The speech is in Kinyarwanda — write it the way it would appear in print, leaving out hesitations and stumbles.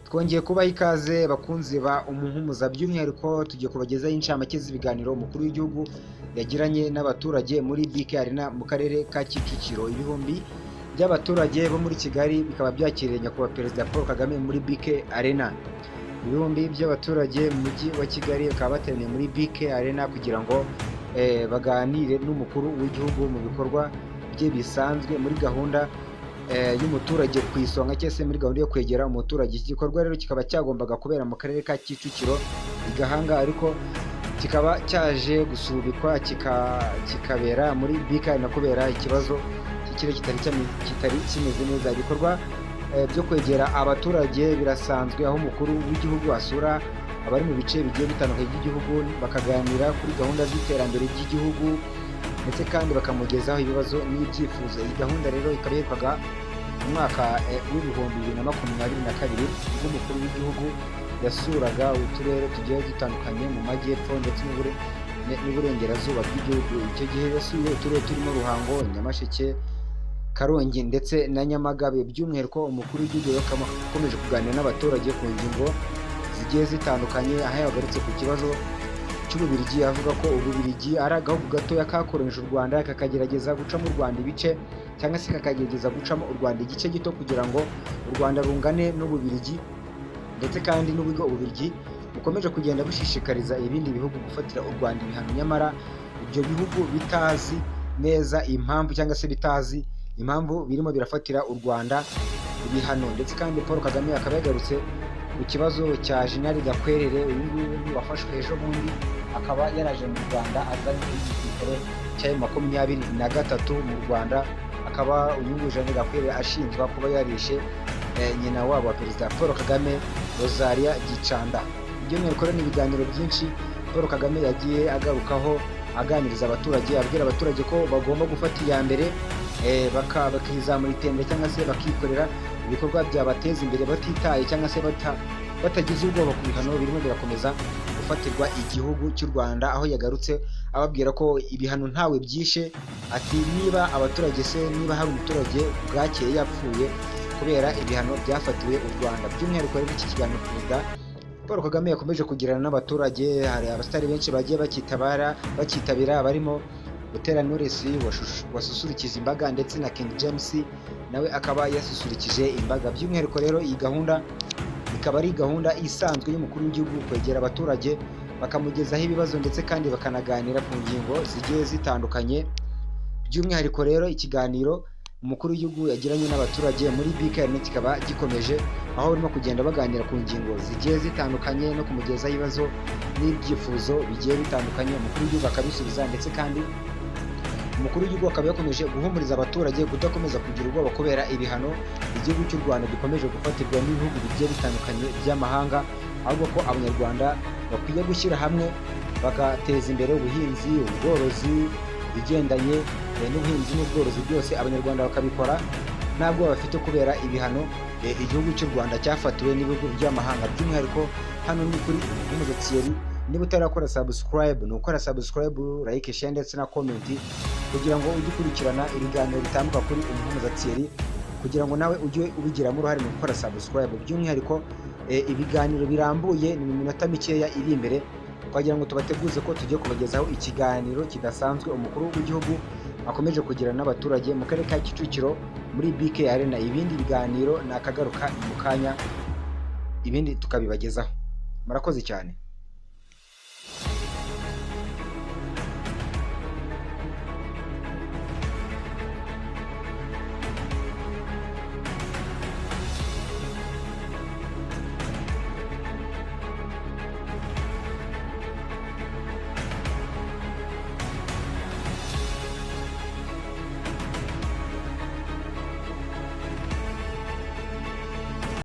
Twongeye kubaha ikaze bakunzi ba umuhumuza, by'umwihariko tugiye kubagezaho incamake z'ibiganiro umukuru w'igihugu yagiranye n'abaturage muri BK Arena mu karere ka Kicukiro. Ibihumbi by'abaturage bo muri Kigali bikaba byakiriye nyakubahwa Perezida Paul Kagame muri BK Arena. Ibihumbi by'abaturage mu mujyi wa Kigali bakaba bateraniye muri BK Arena kugira ngo baganire n'umukuru w'igihugu mu bikorwa bye bisanzwe muri gahunda y'umuturage ku isonga cyangwa se muri gahunda yo kwegera umuturage. Iki gikorwa rero kikaba cyagombaga kubera mu karere ka Kicukiro i Gahanga, ariko kikaba cyaje gusubikwa kikabera muri BK Arena kubera ikibazo cy'ikirere kitari kimeze neza. Ibikorwa byo kwegera abaturage birasanzwe, aho umukuru w'igihugu asura abari mu bice bigiye bitandukanye by'igihugu bakaganira kuri gahunda z'iterambere ry'igihugu ndetse kandi bakamugezaho ibibazo n'ibyifuzo. Iyi gahunda rero ikaba yitwaga mu mwaka w'ibihumbi 2022 ubwo umukuru w'igihugu yasuraga uturere tugiye dutandukanye mu majyepfo ndetse n'uburengerazuba bw'igihugu. Icyo gihe yasuye uturere turimo Ruhango, Nyamasheke, Karongi ndetse na Nyamagabe. By'umwihariko umukuru w'igihugu yakomeje kuganira n'abaturage ku ngingo zigiye zitandukanye, aho yagarutse ku kibazo cy'Ububiligi, avuga ko Ububiligi ari agahugu gatoya kakoronije u Rwanda kakagerageza gucamo u Rwanda ibice cyangwa se kakagerageza gucamo u Rwanda igice gito kugira ngo u Rwanda rungane n'Ububiligi, ndetse kandi n'uburyo Ububiligi bukomeje kugenda bushishikariza ibindi bihugu gufatira u Rwanda ibihano, nyamara ibyo bihugu bitazi neza impamvu cyangwa se bitazi impamvu birimo birafatira u Rwanda ibihano. Ndetse kandi Paul Kagame akaba yagarutse ku kibazo cya Jenerali Gakwerere, uyu nguyu wafashwe ejo bundi, akaba yaraje mu Rwanda azanye igisirikare cya M23 mu Rwanda. Akaba uyu nguyu Jenerali Gakwerere ashinjwa kuba yarishe nyina wabo wa Perezida Paul Kagame, Rosalia Gicanda. By'umwihariko ni ibiganiro byinshi Paul Kagame yagiye agarukaho aganiriza abaturage, abwira abaturage ko bagomba gufata iya mbere bakizamura iterambere cyangwa se bakikorera ibikorwa byabateza imbere batitaye cyangwa se batagize ubwoba ku bihano birimo birakomeza gufatirwa igihugu cy'u Rwanda. Aho yagarutse ababwira ko ibihano ntawe byishe, ati niba hari umuturage bwakeye yapfuye kubera ibihano byafatiwe u Rwanda. By'umwihariko rero iki kiganiro Perezida Paul Kagame yakomeje kugirana n'abaturage, hari abasitari benshi bagiye bakitabira barimo Butera Knowless wasusurikije imbaga, ndetse na King James nawe akaba yasusurikije imbaga. By'umwihariko rero iyi gahunda ikaba ari gahunda isanzwe y'umukuru w'igihugu kwegera abaturage bakamugezaho ibibazo ndetse kandi bakanaganira ku ngingo zigiye zitandukanye. By'umwihariko rero ikiganiro umukuru w'igihugu yagiranye n'abaturage muri BK Arena kikaba gikomeje, aho barimo kugenda baganira ku ngingo zigiye zitandukanye no kumugezaho ibibazo n'ibyifuzo bigiye bitandukanye. Umukuru w'igihugu akabisubiza, ndetse kandi umukuru w'igihugu akaba yakomeje guhumuriza abaturage kudakomeza kugira ubwoba kubera ibihano igihugu cy'u Rwanda gikomeje gufatirwa n'ibihugu bigiye bitandukanye by'amahanga, ahubwo ko abanyarwanda bakwiye gushyira hamwe bagateza imbere ubuhinzi, ubworozi, ibigendanye n'ubuhinzi n'ubworozi byose abanyarwanda bakabikora nta bwoba bafite kubera ibihano igihugu cy'u Rwanda cyafatiwe n'ibihugu by'amahanga. By'umwihariko hano ni kuri Umuhumuza Thierry. Niba utarakora subscribe, ni ukora subscribe, like, share ndetse na comment kugira ngo ujye ukurikirana ibiganiro bitambuka kuri Umuhumuza Thierry, kugira ngo nawe ujye ubigiramo uruhare mu gukora subscribe. By'umwihariko ibiganiro birambuye ni mu minota mikeya iri imbere, twagira ngo tubateguze ko tugiye kubagezaho ikiganiro kidasanzwe umukuru w'igihugu akomeje kugirana n'abaturage mu karere ka Kicukiro muri BK Arena. Ibindi biganiro ni akagaruka mu kanya, ibindi tukabibagezaho. Murakoze cyane.